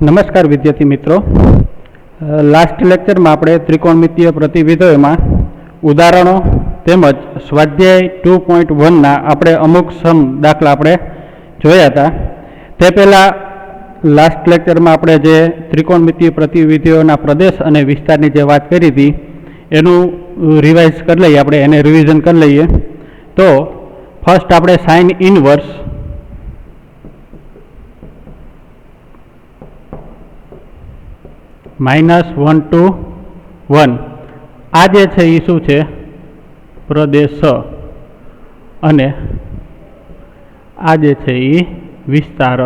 नमस्कार विद्यार्थी मित्रों, लास्ट लेक्चर में આપણે ત્રિકોણમિતીય પ્રતિવિધયોમાં ઉદાહરણો તેમજ સ્વાધ્યાય 2.1 ના આપણે અમુક સમ દાખલા આપણે જોયા હતા। તે પહેલા લાસ્ટ લેક્ચરમાં આપણે જે ત્રિકોણમિતીય પ્રતિવિધયોના પ્રદેશ અને વિસ્તારની જે વાત કરી હતી એનું રિવાઇઝ કરી લઈએ, આપણે એને રિવિઝન કરી લઈએ। તો ફર્સ્ટ આપણે સાઇન ઇનવર્સ -1 to 1 આ જે છે એ શું છે? પ્રદેશ અને આ જે છે એ વિસ્તાર।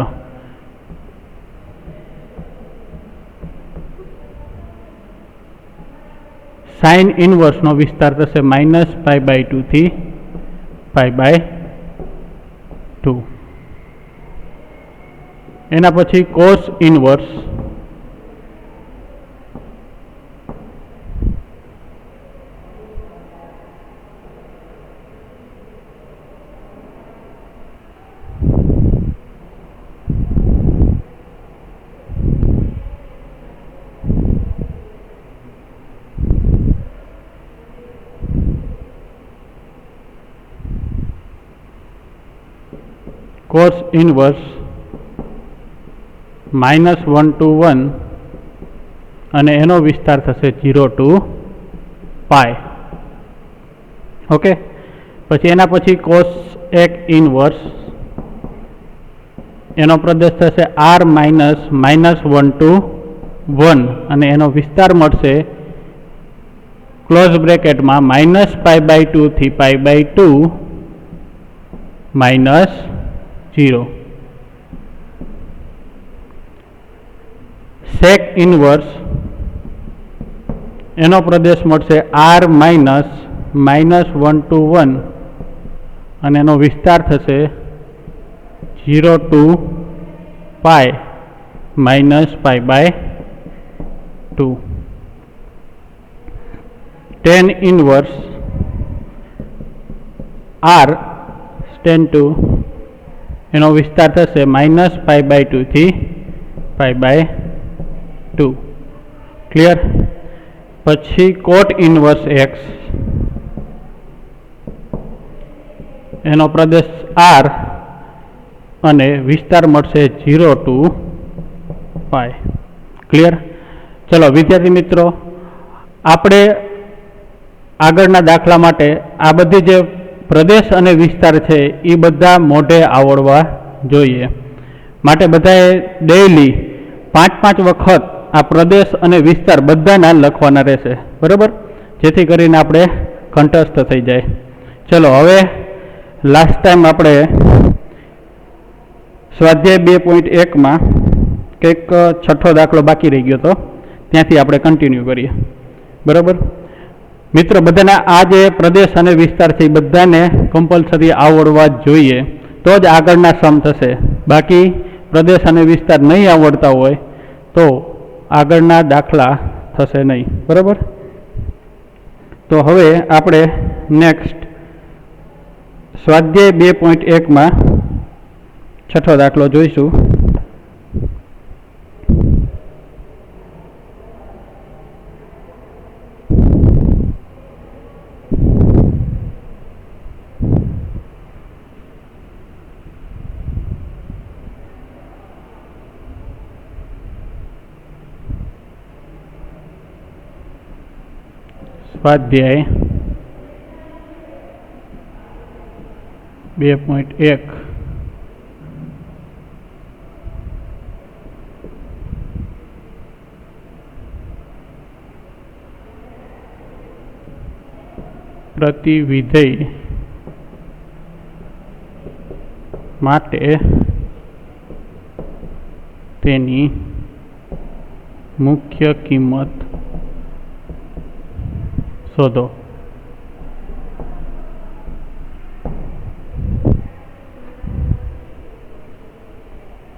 સાઇન ઇનવર્સનો વિસ્તાર થશે -π/2 થી π/2। એના પછી cos inverse cos inverse -1 to 1 અને એનો વિસ્તાર થશે 0 to π। ઓકે, પછી એના પછી cos x ઇનવર્સ એનો પ્રદેશ થશે r -1 to 1 અને એનો વિસ્તાર મળશે ક્લોઝ બ્રેકેટમાં -π/2 થી π/2 -0। sec ઇનવર્સ એનો પ્રદેશ મળશે r -1 to 1 અને એનો વિસ્તાર થશે 0 to π -π/2। tan inverse r tan 2 એનો વિસ્તાર થશે -π/2 થી π/2। ક્લિયર? પછી કોટ ઇનવર્સ x એનો પ્રદેશ r અને વિસ્તાર મળશે 0 to π। ક્લિયર? ચલો વિદ્યાર્થી મિત્રો, આપણે આગળના દાખલા માટે આ બધી જે પ્રદેશ અને વિસ્તાર છે એ બધા મોઢે આવડવા જોઈએ, માટે બધાએ ડેઈલી 5-5 વખત આ પ્રદેશ અને વિસ્તાર બધાના લખવાના રહેશે, બરાબર? જેથી કરીને આપણે કંઠસ્થ થઈ જાય। ચલો હવે લાસ્ટ ટાઈમ આપણે સ્વાધ્યાય 2.1 માં કંઈક છઠ્ઠો દાખલો બાકી રહી ગયો હતો, ત્યાંથી આપણે કન્ટિન્યુ કરીએ, બરાબર? મિત્રો, બધાના આ જે પ્રદેશ અને વિસ્તાર છે એ બધાને કમ્પલસરી આવડવા જ જોઈએ, તો જ આગળના સમ થશે। બાકી પ્રદેશ અને વિસ્તાર નહીં આવડતા હોય તો આગળના દાખલા થશે નહીં, બરાબર? તો હવે આપણે નેક્સ્ટ સ્વાધ્યાય 2.1 માં છઠ્ઠો દાખલો જોઈશું। સ્વાધ્યાય 2.1 પ્રતિવિધેય માટે તેની મુખ્ય કિંમત શોધો।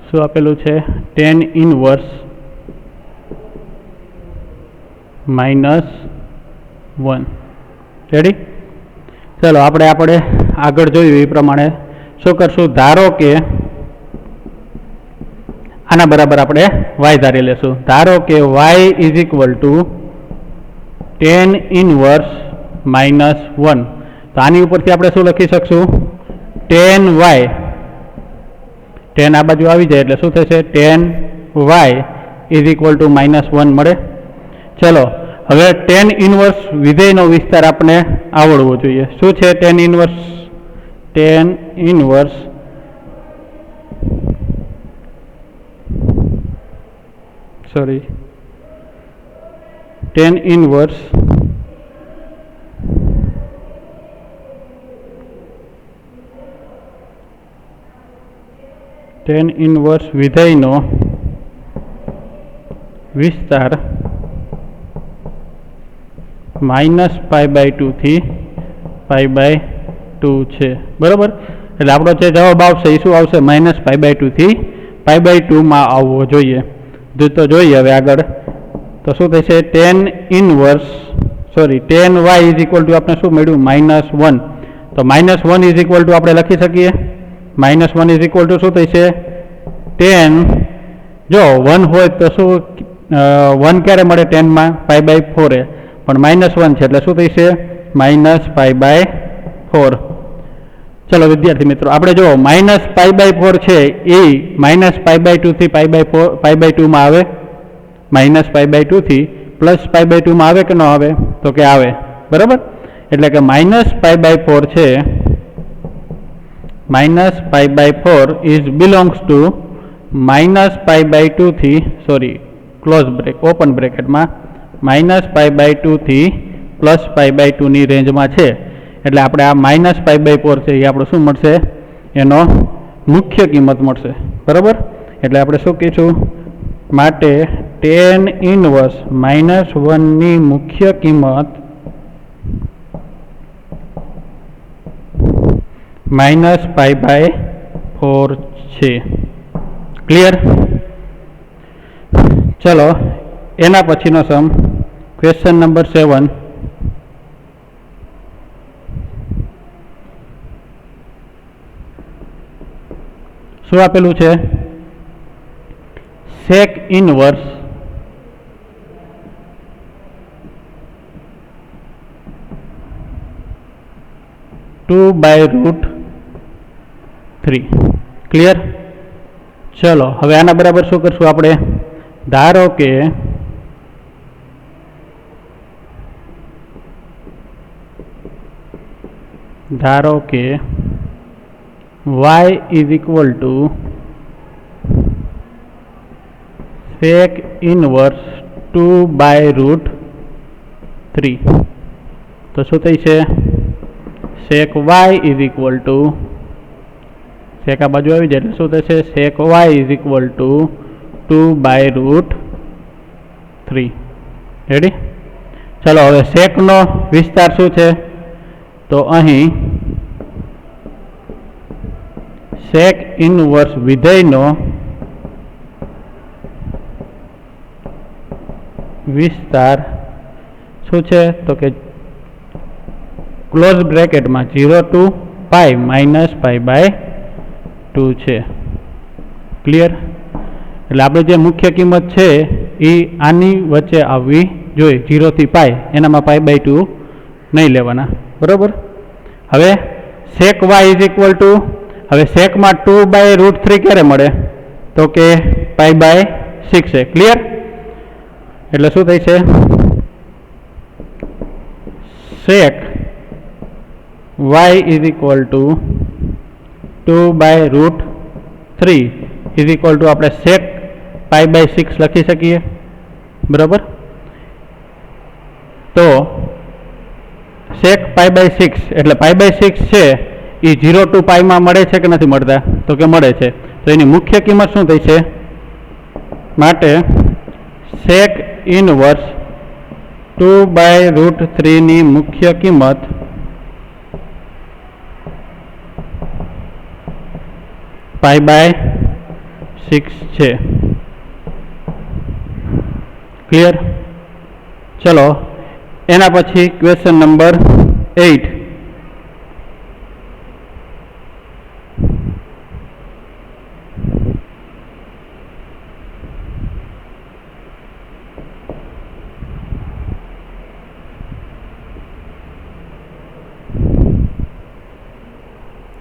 શું આપેલું છે? tan inverse -1। રેડી? चलो આપણે આગળ જોયું એ પ્રમાણે શું કરશું? ધારો કે આના બરાબર આપણે y ધારી લેશું. ધારો કે y is equal two tan inverse -1. તો આની ઉપરથી આપણે શું લખી શકશું? tan y. tan આ બાજુ આવી જાય એટલે શું થશે? tan y is equal to -1 મળે. ચલો હવે tan ઇનવર્સ વિધેયનો વિસ્તાર આપણે આવડવો જોઈએ. શું છે tan inverse? tan inverse tan inverse વિધેયનો વિસ્તાર -π/2 થી π/2 છે. બરાબર? એટલે આપણો જે જવાબ આવશે એ શું આવશે? -π/2 થી π/2 માં આવવો જોઈએ. તો જોઈએ હવે આગળ તો શું થશે? tan y is equal two આપણે શું મળ્યું? -1. તો -1 ઇઝ ઇક્વલ ટુ આપણે લખી શકીએ. -1 ઇઝ ઇક્વલ ટુ શું થશે? tan, જો 1 હોય તો શું 1 ક્યારે મળે? 10 માં π/4 પણ -1 છે એટલે શું થશે? -π/4. ચલો વિદ્યાર્થી મિત્રો, આપણે જો -π/4 છે એ -π/2 થી π/2 માં આવે, -π/2 થી +π/2 માં આવે કે ન આવે? તો કે આવે. બરાબર? એટલે કે -π/4 છે, -π/4 ઇઝ બિલોંગ્સ ટુ -π/2 થી ઓપન બ્રેકેટમાં -π/2 થી +π/2 ની રેન્જમાં છે. એટલે આપણે આ -π/4 છે એ આપણે શું મળશે? એનો મુખ્ય કિંમત મળશે. બરાબર? એટલે આપણે શું કહીશું? માટે tan ઇનવર્સ -1 ની મુખ્ય કિંમત -π/4 છે. ક્લિયર? ચલો એના પછીનો સમ, ક્વેશ્ચન નંબર 7. શું આપેલું છે? sec inverse √3. ક્લિયર? ચલો હવે આના બરાબર શું કરશું આપણે? ધારો કે y is equal two sec inverse 2/√3. તો શું થઈ છે? sec y is equal two, sec આ બાજુ આવી જાય એટલે શું થશે? sec y is equal two 2/√3. Ready? ચલો હવે sec નો વિસ્તાર શું છે? તો અહીં sec ઇનવર્સ વિધેયનો વિસ્તાર શું છે? તો કે ક્લોઝ બ્રેકેટમાં 0 to π -π/2 છે. ક્લિયર? એટલે આપણે જે મુખ્ય કિંમત છે એ આની વચ્ચે આવવી જોઈએ. 0 થી π, એનામાં π/2 નહીં લેવાના. બરાબર? હવે sec y is equal two, હવે સેકમાં 2/√3 ક્યારે મળે? તો કે π/6 છે. ક્લિયર? એટલે શું થાય છે? sec y is equal two 2/√3 is equal two આપણે sec π/6 લખી શકીએ. બરાબર? તો sec π/6 એટલે π/6 છે એ 0 to π માં મળે છે કે નથી મળતા? તો કે મળે છે. તો એની મુખ્ય કિંમત શું થઈ છે? માટે sec ઇનવર્સ 2/√3 ની મુખ્ય કિંમત π/6 છે. ક્લિયર? ચલો એના પછી ક્વેશ્ચન નંબર 8.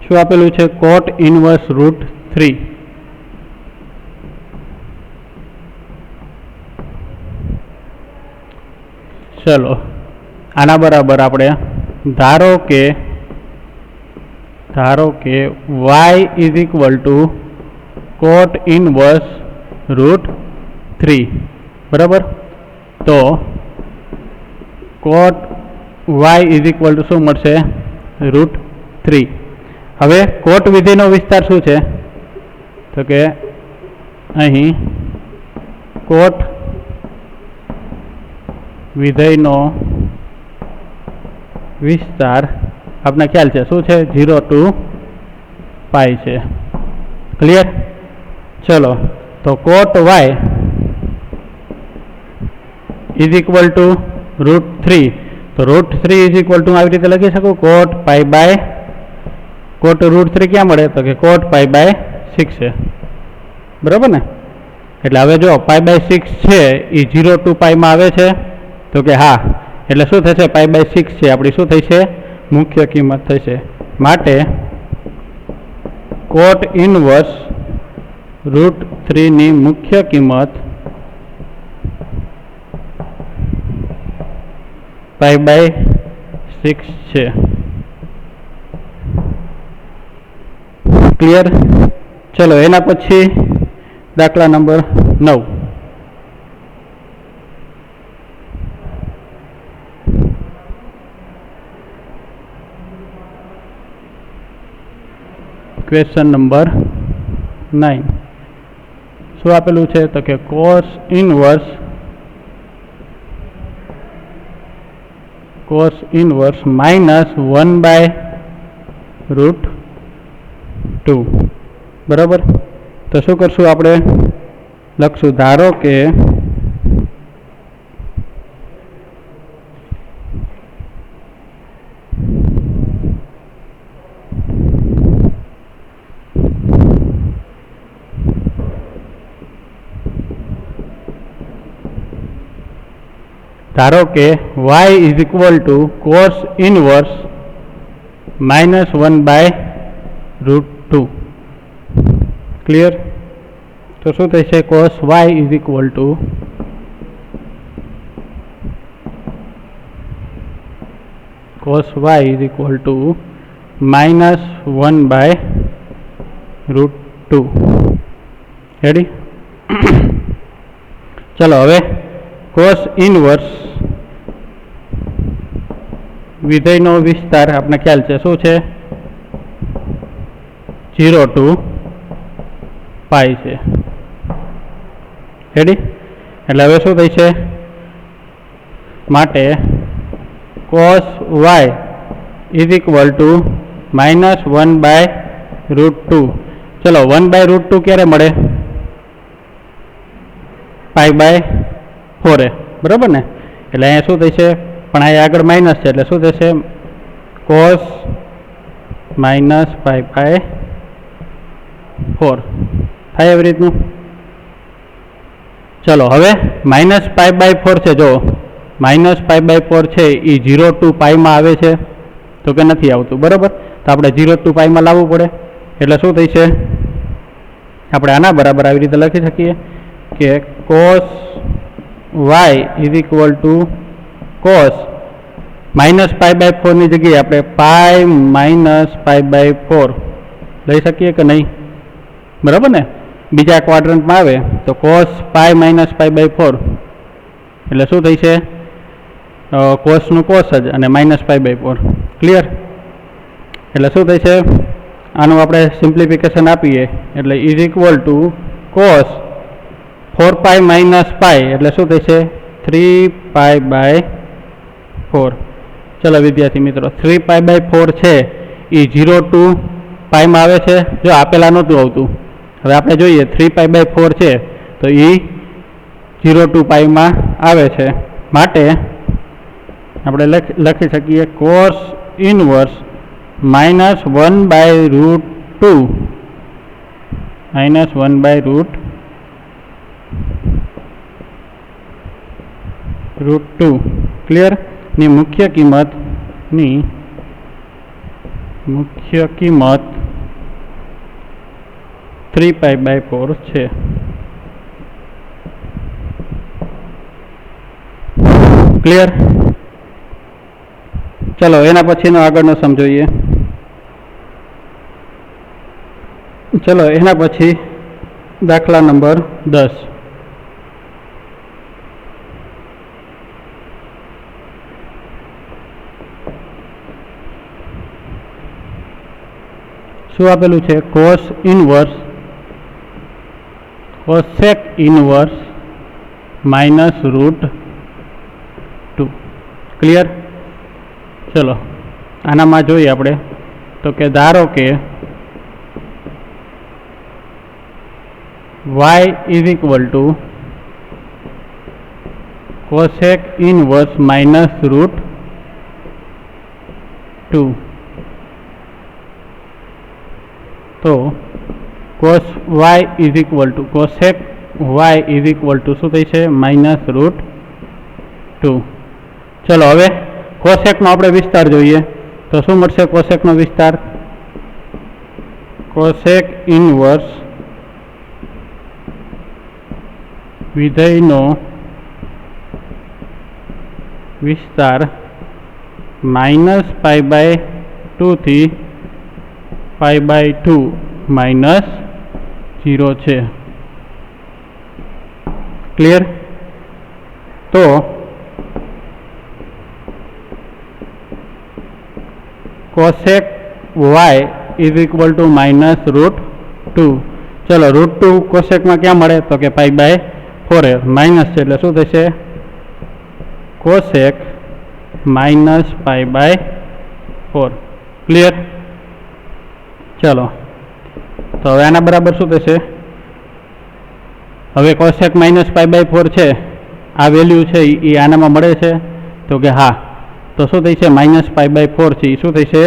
શું આપેલું છે? Cot inverse root 3. ચલો આના બરાબર આપણે ધારો કે y is equal to cot inverse root 3, બરાબર. તો cot y is equal to શું મળશે? રૂટ 3. હવે કોટ વિધેયનો વિસ્તાર શું છે? તો કે અહીં કોટ વિધેયનો વિસ્તાર આપણે ખ્યાલ છે શું છે? 0 to π છે. ક્લિયર? ચલો તો cot y is equal to root 3. તો રૂટ 3 ઇઝ ઇક્વલ ટુ આવી રીતે લખી શકું કોટ પાઈ બાય કોટ રૂટ 3 ક્યાં મળે? તો કે કોટ પાઈ બાય 6 છે, બરાબર ને? એટલે હવે જો પાઈ બાય 6 છે એ 0 ટુ પાઈમાં આવે છે તો કે હા, એટલે શું થશે? પાઈ બાય 6 છે આપણી શું થશે? મુખ્ય કિંમત થશે. માટે કોટ ઇનવર્સ રૂટ 3 ની મુખ્ય કિંમત પાઈ બાય 6 છે. ક્લિયર? ચલો એના પછી દાખલા નંબર 9. Question number 9. શું આપેલું છે? તો કે કોસ ઇનવર્સ -1 બાય રૂટ 2, બરાબર. તો શું કરશું આપણે? લખશું ધારો કે y is equal to cos inverse -1 by root 2. Clear? તો શું થશે? Cos y is equal to -1 by root 2. Ready? ચલો હવે કોસ ઇનવર્સ વિધેયનો વિસ્તાર આપણે ખ્યાલ છે શું છે? 0 ટુ પાઈ છે. રેડી? એટલે હવે શું થઈ છે? માટે cos y is equal to -1 by root 2. ચલો 1 બાય રૂટ 2 ક્યારે મળે? પાઈ બાય 4, બરાબર ને? એટલે અહીંયા શું થશે? પણ અહીંયા આગળ માઇનસ છે એટલે શું થશે? કોસ માઇનસ પાઈ બાય 4 થાય એવી રીતનું. ચલો હવે માઇનસ પાઈ બાય 4 છે. જો માઇનસ પાઈ બાય 4 છે એ 0 ટુ પાઈમાં આવે છે તો કે નથી આવતું, બરાબર. તો આપણે 0 ટુ પાઈમાં લાવવું પડે. એટલે શું થશે? આપણે આના બરાબર આવી રીતે લખી શકીએ કે cos y is equal to cos minus pi by 4 ની જગ્યાએ આપણે પાઈ માઇનસ પાઈ બાય 4 લઈ શકીએ કે નહીં? બરાબર ને? બીજા ક્વાડ્રન્ટમાં આવે તો cos pi minus pi by 4 એટલે શું થઈ છે? કોસનું કોસ જ અને માઇનસ પાઈ બાય 4. ક્લિયર? એટલે શું થઈ છે? આનું આપણે સિમ્પ્લિફિકેશન આપીએ એટલે is equal to cos 4 pi minus પાઈ એટલે શું થશે? 3 પાઈ બાય 4. ચલો વિદ્યાર્થી મિત્રો 3 પાઈ બાય 4 છે એ 0 ટુ પાઈમાં આવે છે. જો આપેલા નહોતું આવતું, હવે આપણે જોઈએ 3 પાઈ બાય 4 છે તો એ 0 ટુ પાઈમાં આવે છે. માટે આપણે લખી શકીએ cos inverse -1 by root 2 -1 by root 2. Clear? ની મુખ્ય કિંમત 3π/4 છે। ક્લિયર? ચલો એના પછીનો આગળનો સમ જોઈએ। ચલો એના પછી દાખલા નંબર 10। શું આપેલું છે? Cosec inverse -√2। ક્લિયર? ચલો આનામાં જોઈએ આપણે તો કે ધારો કે y = કોસેક ઇનવર્સ -√2। તો કોસેક y શું થઈ છે? -√2। ચલો હવે કોસેકનો આપણે વિસ્તાર જોઈએ તો શું મળશે? કોસેકનો વિસ્તાર કોસેક ઇનવર્સ વિધેયનો વિસ્તાર -π/2 થી π/2 -0 છે। ક્લિયર? તો કોસેક y -√2। ચલો √2 કોસેકમાં ક્યાં મળે? તો કે π/4 માઇનસ છે એટલે શું થશે? કોસેક -π/4। ક્લિયર? ચલો તો હવે આના બરાબર શું થશે? હવે કોસેક -π/4 છે, આ વેલ્યુ છે એ આનામાં મળે છે તો કે હા, તો શું થશે? -π/4 છે એ શું થશે?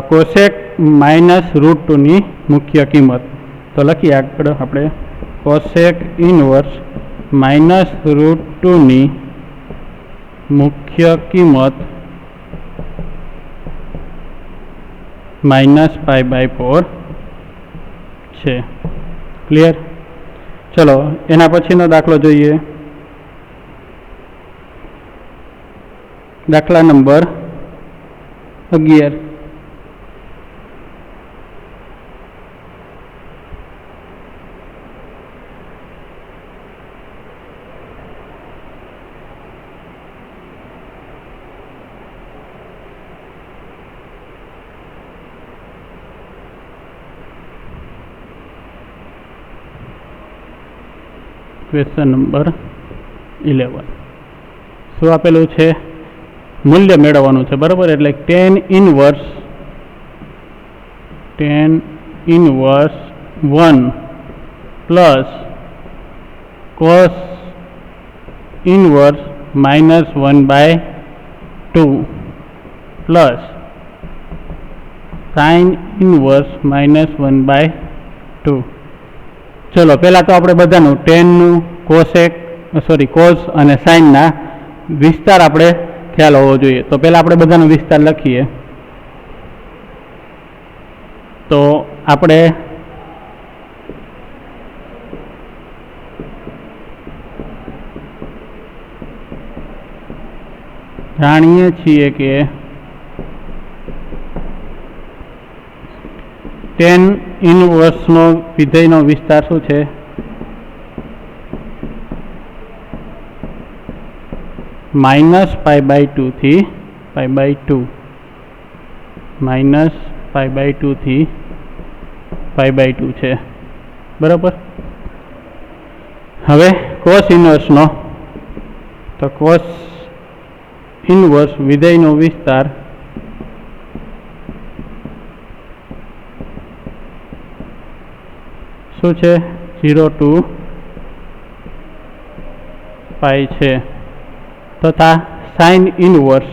કોસેક -√2 ની મુખ્ય કિંમત। તો લખીએ આગળ આપણે કોસેક ઇનવર્સ -√2 ની મુખ્ય કિંમત -π/4 છે। ક્લિયર? ચલો એના પછીનો દાખલો જોઈએ। દાખલા નંબર 11। ક્વેશ્ચન નંબર 11 શું આપેલું છે? મૂલ્ય મેળવવાનું છે, બરાબર? એટલે tan inverse 1 plus cos inverse -1/2 plus sign inverse -1/2। ચલો પહેલાં તો આપણે બધાનું ટેનનું, કોસ અને સાઇનના વિસ્તાર આપણે ખ્યાલ હોવો જોઈએ। તો પહેલાં આપણે બધાનો વિસ્તાર લખીએ તો આપણે જાણીએ છીએ કે tan ઇનવર્સનો વિધેયનો વિસ્તાર શું છે? -π/2 થી π/2 -π/2 થી π/2 છે, બરાબર? હવે કોસ ઇનવર્સનો, તો કોસ ઇનવર્સ વિધેયનો વિસ્તાર શું છે? 0 to π છે, તથા સાઇન ઇનવર્સ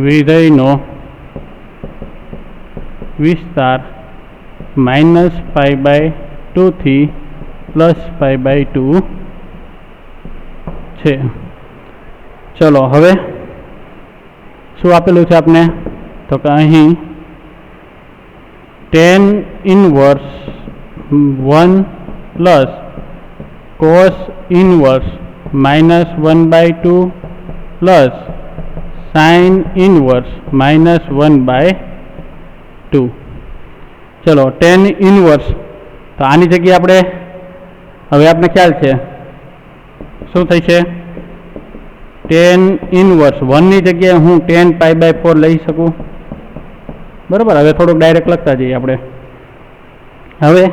વિધેયનો વિસ્તાર -π/2 થી +π/2 છે। ચલો હવે શું આપેલું છે આપને? તો તો કે અહીં tan inverse 1 plus cos inverse -1/2 plus sin inverse -1/2. ચલો tan ઇનવર્સ, તો આની જગ્યાએ આપણે હવે આપણે ખ્યાલ છે શું થઈ છે, tan ઇનવર્સ 1 ની જગ્યાએ હું tan π/4 લઈ શકું, બરાબર. હવે થોડુંક ડાયરેક્ટ લખતા જઈએ આપણે. હવે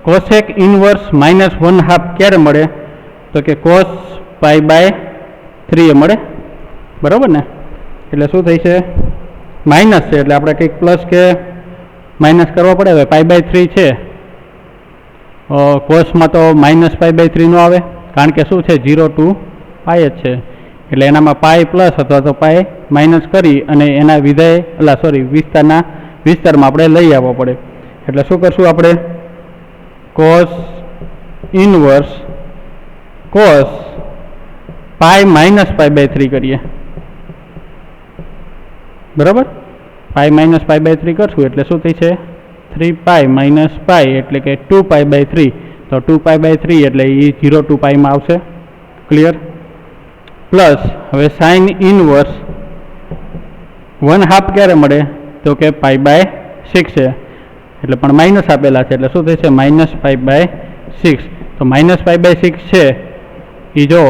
કોસેક ઇનવર્સ -1/2 ક્યારે મળે, તો કે cos π/3 મળે, બરાબર ને. એટલે શું થઈ છે, માઇનસ છે એટલે આપણે કંઈક પ્લસ કે માઇનસ કરવા પડે. હવે π/3 છે, કોસમાં તો -π/3 નો આવે, કારણ કે શું છે 0 to π જ છે, એટલે એનામાં પાઈ પ્લસ અથવા તો પાઈ માઇનસ કરી અને એના વિસ્તારમાં આપણે લઈ આવવો પડે. એટલે શું કરશું આપણે, કોસ ઇનવર્સ કોસ પાઈ -π/3 કરીએ, બરાબર. પાઈ -π/3 કરશું એટલે શું થઈ છે, 3π - π એટલે કે 2π/3. તો 2π/3 એટલે એ 0 to π માં આવશે. ક્લિયર. પ્લસ હવે સાઇન ઇનવર્સ 1/2 ક્યારે મળે, તો કે π/6 છે, એટલે પણ માઇનસ આપેલા છે એટલે શું થશે, -π/6. તો -π/6 છે એ જો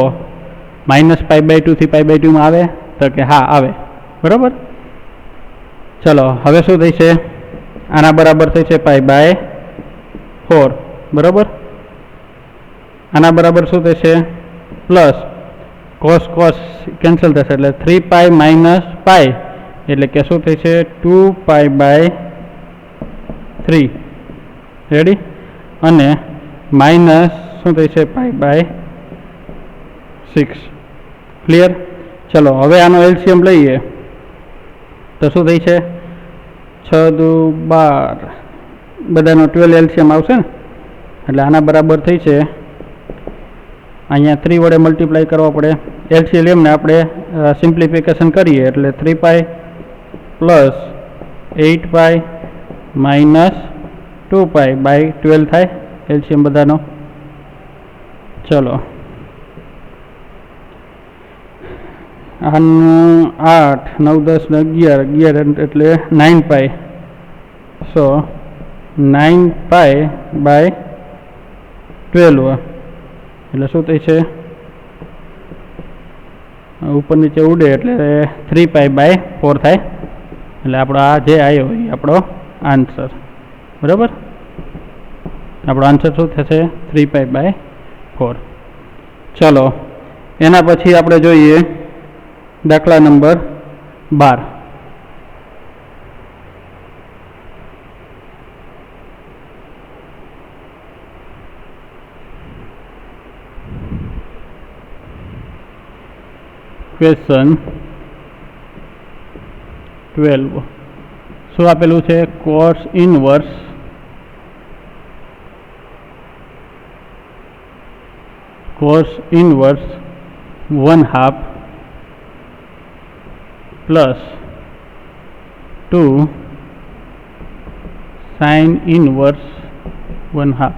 -π/2 થી π/2 માં આવે, તો કે હા આવે, બરાબર. ચલો હવે શું થઈ છે, આના બરાબર થઈ છે π/4, બરાબર. આના બરાબર શું થશે, પ્લસ cos કેન્સલ થશે એટલે 3π - π એટલે કે શું થઈ છે 2π/3. રેડી. અને માઇનસ શું થઈ છે π/6. ક્લિયર. ચલો હવે આનો એલસીએમ લઈએ તો શું થઈ છે, 6 દુ 12, બધાનો 12 એલસીએમ આવશે ને, એટલે આના બરાબર થઈ છે, અહીંયા 3 વડે મલ્ટીપ્લાય કરવા પડે. એલસીએમને આપણે સિમ્પ્લિફિકેશન કરીએ એટલે 3π પ્લસ 8π માઇનસ 2π/12 થાય એલસીએમ બધાનો. ચલો આનું 8, 9, 10 ને 11 એટલે 9π. સો 9π/12 એટલે શું થઈ છે, ઉપર નીચે ઉડે એટલે 3π/4 થાય. એટલે આપણો આ જે આવ્યો એ આપણો આન્સર, બરાબર. આપણો આન્સર શું થશે, 3π/4. ચલો એના પછી આપણે જોઈએ દાખલા નંબર 12. ક્વેશ્ચન 12 શું આપેલું છે, cos inverse cos inverse 1/2 plus 2 sin inverse 1/2.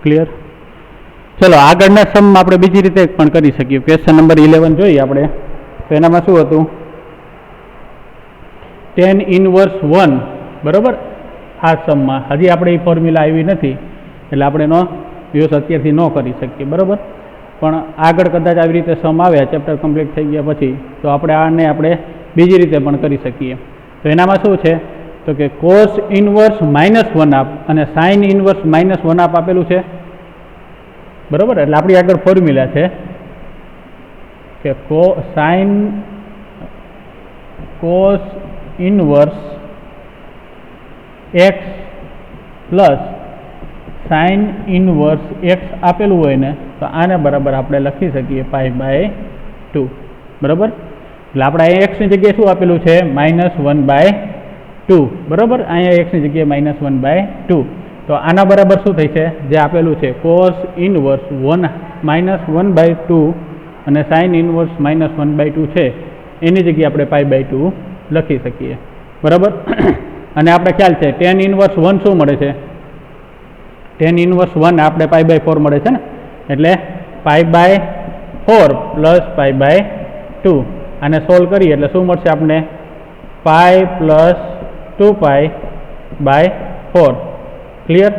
Clear. ચલો આગળના સમ આપણે બીજી રીતે પણ કરી શકીએ. ક્વેશ્ચન નંબર 11 જોઈએ આપણે, તો એનામાં શું હતું, tan ઇનવર્સ 1, બરાબર. આ સમમાં હજી આપણે એ ફોર્મ્યુલા આવી નથી એટલે આપણે એનો યુઝ અત્યારથી ન કરી શકીએ, બરાબર. પણ આગળ કદાચ આવી રીતે સમ આવ્યા ચેપ્ટર કમ્પ્લીટ થઈ ગયા પછી તો આપણે બીજી રીતે પણ કરી શકીએ. તો એનામાં શું છે, તો કે કોસ ઇનવર્સ -1/2 અને સાઇન ઇનવર્સ -1/2 આપેલું છે, બરાબર. એટલે આપણી આગળ ફોર્મ્યુલા છે કે cos inverse x plus sine inverse x આપેલું હોય ને તો આને બરાબર આપણે લખી શકીએ π/2, બરાબર. એટલે આપણે અહીંયા x ની જગ્યાએ શું આપેલું છે, -1/2, બરાબર. અહીંયા x ની જગ્યાએ -1/2. તો આના બરાબર શું થઈ છે, જે આપેલું છે કોસ ઇનવર્સ -1/2 અને સાઇન ઇનવર્સ -1/2 છે એની જગ્યાએ આપણે π/2 લખી શકીએ, બરાબર. અને આપણે ખ્યાલ છે tan ઇનવર્સ 1 શું મળે છે? tan ઇનવર્સ 1 આપણે π/4 મળે છે ને, એટલે π/4 પ્લસ π/2. આને સોલ્વ કરીએ એટલે શું મળશે આપણે? π પ્લસ 2π/4. ક્લિયર?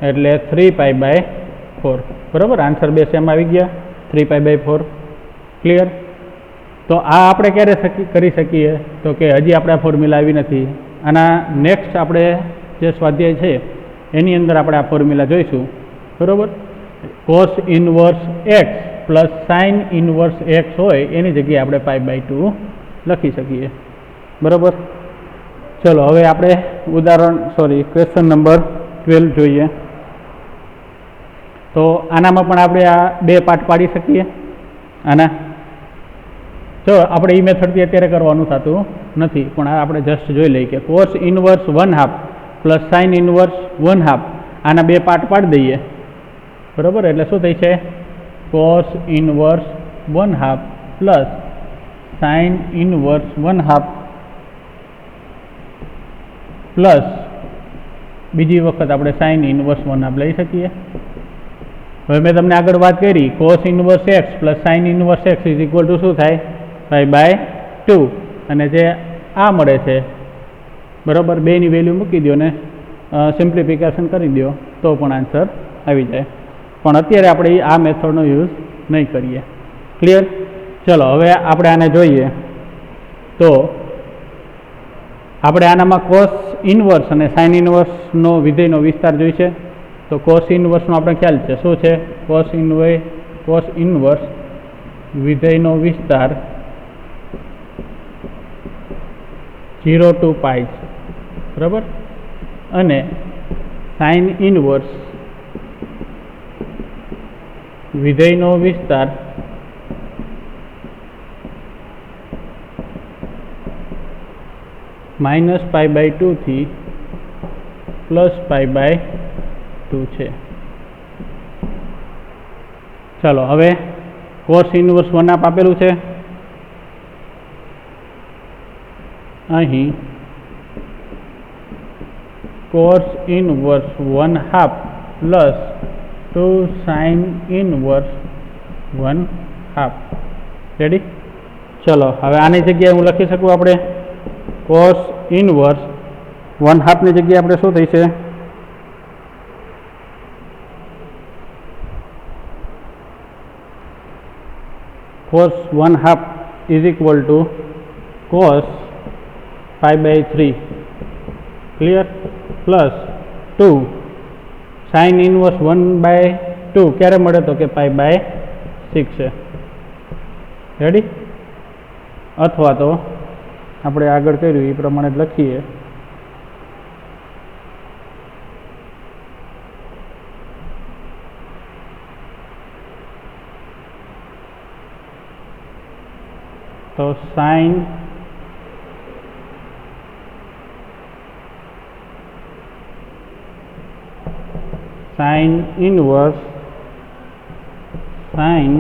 એટલે 3π/4. બરાબર. આન્સર બે સેમ આવી ગયા, 3π/4. ક્લિયર? તો આ આપણે ક્યારે કરી શકીએ? તો કે હજી આપણે આ ફોર્મ્યુલા આવી નથી. આના નેક્સ્ટ આપણે જે સ્વાધ્યાય છે એની અંદર આપણે આ ફોર્મ્યુલા જોઈશું, બરાબર. Cos inverse x plus sine inverse x હોય એની જગ્યાએ આપણે π/2 લખી શકીએ, બરાબર. ચલો હવે આપણે ક્વેશ્ચન નંબર 12 જોઈએ. તો આનામાં પણ આપણે આ બે પાર્ટ પાડી શકીએ. આના જો આપણે એ મેથડથી અત્યારે કરવાનું થતું નથી, પણ આ આપણે જસ્ટ જોઈ લઈએ કે cos inverse 1/2 plus sign inverse 1/2 આના બે પાર્ટ પાડી દઈએ, બરાબર. એટલે શું થઈ છે? Cos inverse 1/2 plus sign inverse 1/2 plus બીજી વખત આપણે સાઇન ઇનવર્સ 1/2 લઈ શકીએ. હવે મેં તમને આગળ વાત કરી cos inverse x plus sine inverse x is equal to શું થાય? π/2. અને જે આ મળે છે, બરાબર, બેની વેલ્યુ મૂકી દો ને સિમ્પ્લિફિકેશન કરી દો તો પણ આન્સર આવી જાય. પણ અત્યારે આપણે આ મેથડનો યુઝ નહીં કરીએ. ક્લિયર? ચલો હવે આપણે આને જોઈએ. તો આપણે આનામાં કોસ ઇનવર્સ અને સાઇન ઇનવર્સનો વિધેયનો વિસ્તાર જોઈશે. તો કોસ ઇનવર્સનો આપણે ખ્યાલ છે શું છે? કોસ ઇનવર્સ વિધેયનો વિસ્તાર 0 to π છે, બરાબર. અને સાઇન ઇનવર્સ વિધેયનો વિસ્તાર -π/2 થી +π/2 છે. ચાલો હવે કોસ ઇનવર્સ 1/2 આપેલું છે. અહીં cos inverse 1/2 plus 2 sine inverse 1/2. Ready? ચલો હવે આની જગ્યાએ હું લખી શકું આપણે કોસ ઇનવર્સ 1/2 ની જગ્યાએ આપણે શું થશે? Cos 1/2 is equal to cos π/3. Clear? Plus 2 sine inverse 1/2 ક્યારે મળે? તો કે π/6 છે. રેડી? અથવા તો આપણે આગળ કર્યું એ પ્રમાણે જ લખીએ. તો સાઇન ઇનવર્સ સાઇન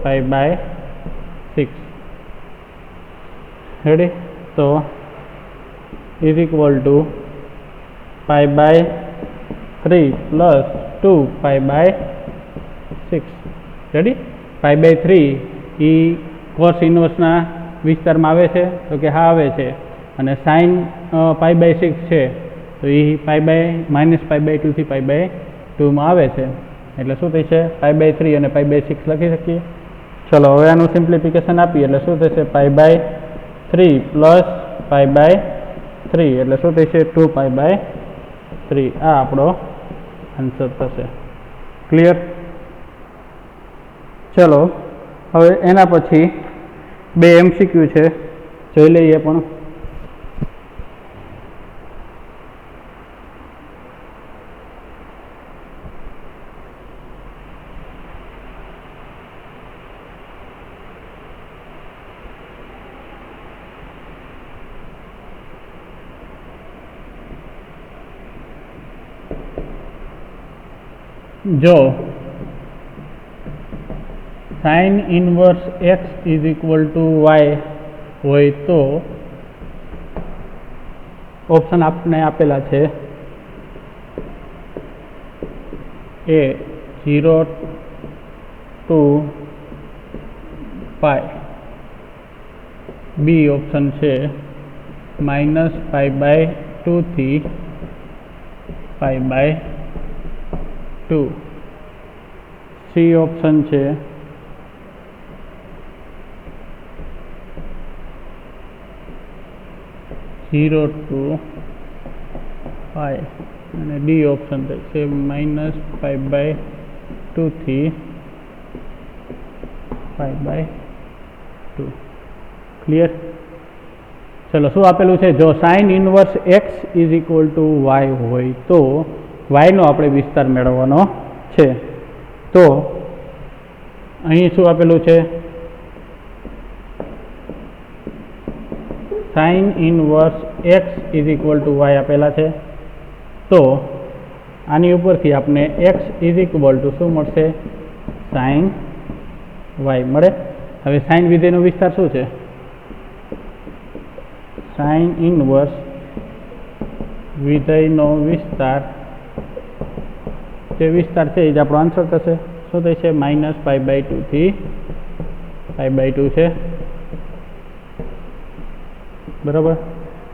π/6. રેડી? તો is equal to π/3 plus 2π/6. Ready? π/3 એ કોસ ઇનવર્સના વિસ્તારમાં આવે છે? તો કે હા આવે છે. અને સાઇન π/6 છે તો એ -π/2 થી π/2 માં આવે છે. એટલે શું થશે? π/3 અને π/6 લખી શકીએ. ચલો હવે આનું સિમ્પ્લિફિકેશન આપીએ એટલે શું થશે? π/3 પ્લસ π/3 એટલે શું થશે? 2π/3. આ આપણો આન્સર થશે. ક્લિયર? ચલો હવે એના પછી બે MCQ છે, જોઈ લઈએ. પણ જો sine inverse x is equal two y હોય તો ઓપ્શન આપણે આપેલા છે એ 0 to π, બી ઓપ્શન છે -π/2 થી π/2, સી ઓપ્શન છે 0 to π અને ડી ઓપ્શન છે -π/2 થી π/2. ક્લિયર? ચલો, શું આપેલું છે? જો સાઇન ઇનવર્સ x = y હોય તો y નો આપણે વિસ્તાર મેળવવાનો છે. તો અહીં શું આપેલું છે? સાઇન ઇનવર્સ x = y આપેલા છે. તો આની ઉપરથી આપણે x શું મળશે? સાઇન y મળે. હવે સાઇન વિધેયનો વિસ્તાર શું છે? સાઇન ઇનવર્સ વિધેયનો વિસ્તાર, જે વિસ્તાર છે એ જ આપણો આન્સર થશે. શું થશે? -π/2 થી π/2 છે. બરાબર.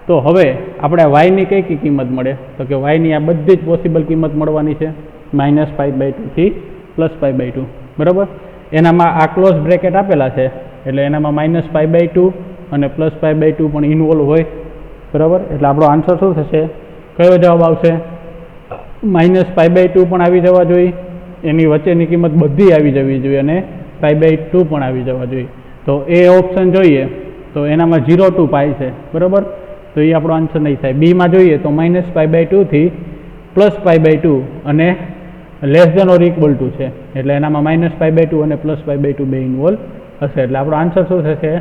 તો હવે આપણે y ની કઈ કિંમત મળે? તો કે y ની આ બધી જ પોસિબલ કિંમત મળવાની છે, -π/2 થી +π/2. બરાબર. એનામાં આ ક્લોઝ બ્રેકેટ આપેલા છે એટલે એનામાં -π/2 અને +π/2 પણ ઇન્વોલ્વ હોય. બરાબર. એટલે આપણો આન્સર શું થશે? કયો જવાબ આવશે? -π/2 પણ આવી જવા જોઈએ, એની વચ્ચેની કિંમત બધી આવી જવી જોઈએ અને π/2 પણ આવી જવા જોઈએ. તો એ ઓપ્શન જોઈએ તો એનામાં 0 to π છે. બરાબર. તો એ આપણો આન્સર નહીં થાય. બીમાં જોઈએ તો -π/2 થી +π/2 અને <= છે એટલે એનામાં -π/2 અને +π/2 બે ઇન્વોલ્વ હશે. એટલે આપણો આન્સર શું થશે?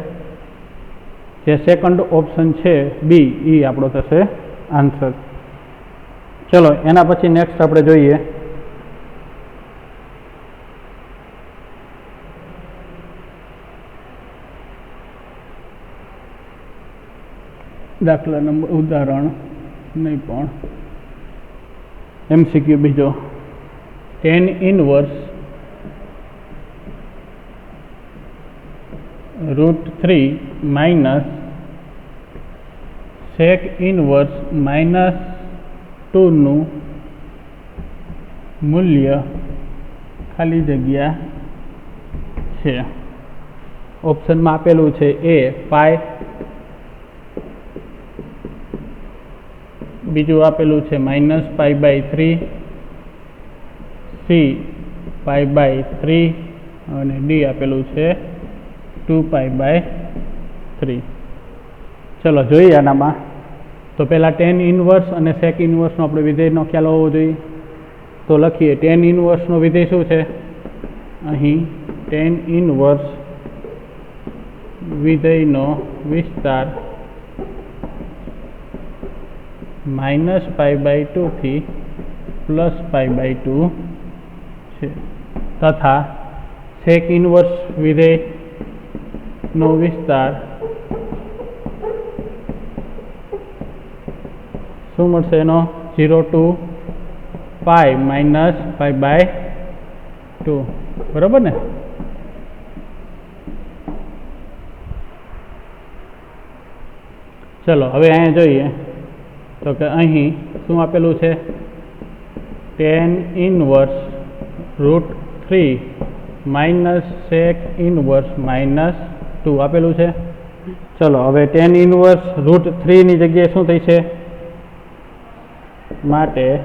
જે સેકન્ડ ઓપ્શન છે બી, એ આપણો થશે આન્સર. ચલો, એના પછી નેક્સ્ટ આપણે જોઈએ દાખલા નંબર, ઉદાહરણ નહીં પણ MCQ બીજો. tan inverse √3 minus sec inverse -2 નું મૂલ્ય ખાલી જગ્યા છે. ઓપ્શનમાં આપેલું છે એ પાય, બીજું આપેલું છે -π/3, સી π/3 અને ડી આપેલું છે 2π/3. ચલો જોઈએ આનામાં. તો પહેલાં tan ઇનવર્સ અને sec ઇનવર્સનો આપણે વિધેયનો ખ્યાલ હોવો જોઈએ. તો લખીએ, tan ઇનવર્સનો વિધેય શું છે? અહીં tan ઇનવર્સ વિધેયનો વિસ્તાર -π/2 થી +π/2 છે તથા sec ઇનવર્સ વિધેયનો વિસ્તાર શું મળશે? એનો 0 to π -π/2. બરાબર ને? ચલો, હવે અહીંયા જોઈએ તો કે અહીં શું આપેલું છે? tan inverse √3 minus sec inverse -2 આપેલું છે. ચલો, હવે tan ઇનવર્સ √3 ની જગ્યાએ શું થઈ છે? માટે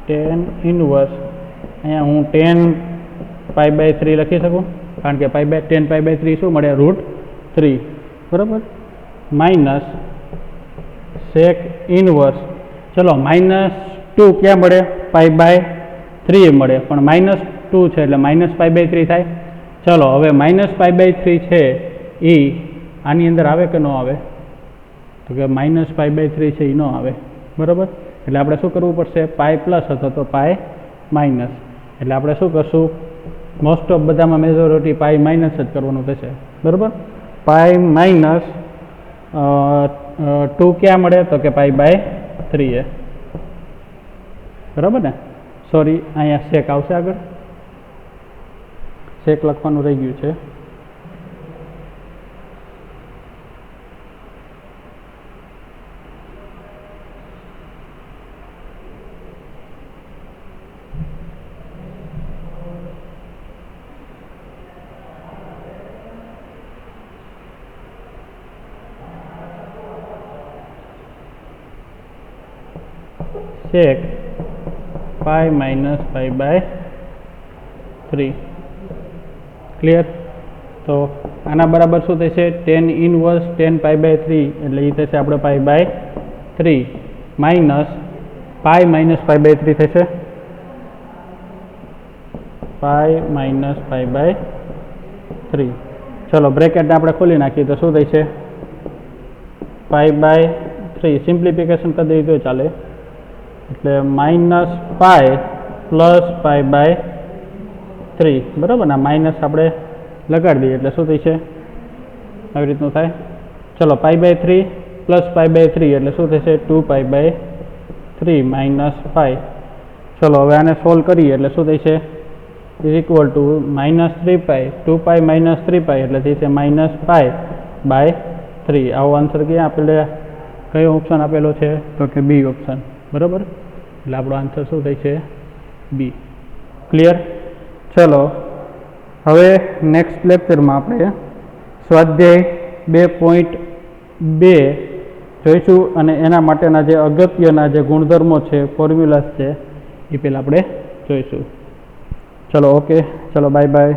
tan ઇનવર્સ અહીંયા હું tan π/3 લખી શકું, કારણ કે tan π/3 શું મળે? √3. બરાબર. માઇનસ sec ઇનવર્સ, ચલો -2 ક્યાં મળે? π/3 મળે, પણ -2 છે એટલે -π/3 થાય. ચલો, હવે -π/3 છે એ આની અંદર આવે કે ન આવે? તો કે -π/3 છે એ ન આવે. બરાબર. એટલે આપણે શું કરવું પડશે? π+ અથવા તો π-. એટલે આપણે શું કરશું? મોસ્ટ ઓફ બધામાં મેજોરિટી π- જ કરવાનું થશે. બરાબર. પાઈ માઇનસ 2 ક્યાં મળે તો કે π/3 એ બરાબર ને. સોરી, અહીંયા સેક આવશે, આગળ સેક લખવાનું રહી ગયું છે. સેક પાઈ માઇનસ π/3 ક્લિયર. તો આના બરાબર શું થશે? tan ઇનવર્સ tan π/3 એટલે એ થશે આપણે π/3 માઇનસ પાઈ માઇનસ π/3 થશે, પાઈ માઇનસ π/3. ચલો બ્રેકેટને આપણે ખોલી નાખીએ તો શું થશે? π/3 સિમ્પ્લિફિકેશન કરી દઈએ તો ચાલે, એટલે માઇનસ પાઈ પ્લસ π/3 બરાબર ને. માઇનસ આપણે લગાડી દઈએ એટલે શું થશે? આવી રીતનું થાય. ચલો π/3 પ્લસ π/3 એટલે શું થશે? 2π/3 માઇનસ પાઈ. ચલો હવે આને સોલ્વ કરીએ એટલે શું થશે? ઇઝ ઇક્વલ ટુ -3π 2π - 3π એટલે થશે -π/3. આવો આન્સર ક્યાં આપેલો? કયો ઓપ્શન આપેલો છે? તો કે બી ઓપ્શન બરાબર. એટલે આપણો આન્સર શું થાય છે? બી. ક્લિયર. ચલો હવે નેક્સ્ટ લેક્ચરમાં આપણે સ્વાધ્યાય 2.2 જોઈશું અને એના માટેના જે અગત્યના જે ગુણધર્મો છે, ફોર્મ્યુલાસ છે, એ પહેલાં આપણે જોઈશું. ચલો ઓકે, ચલો બાય બાય.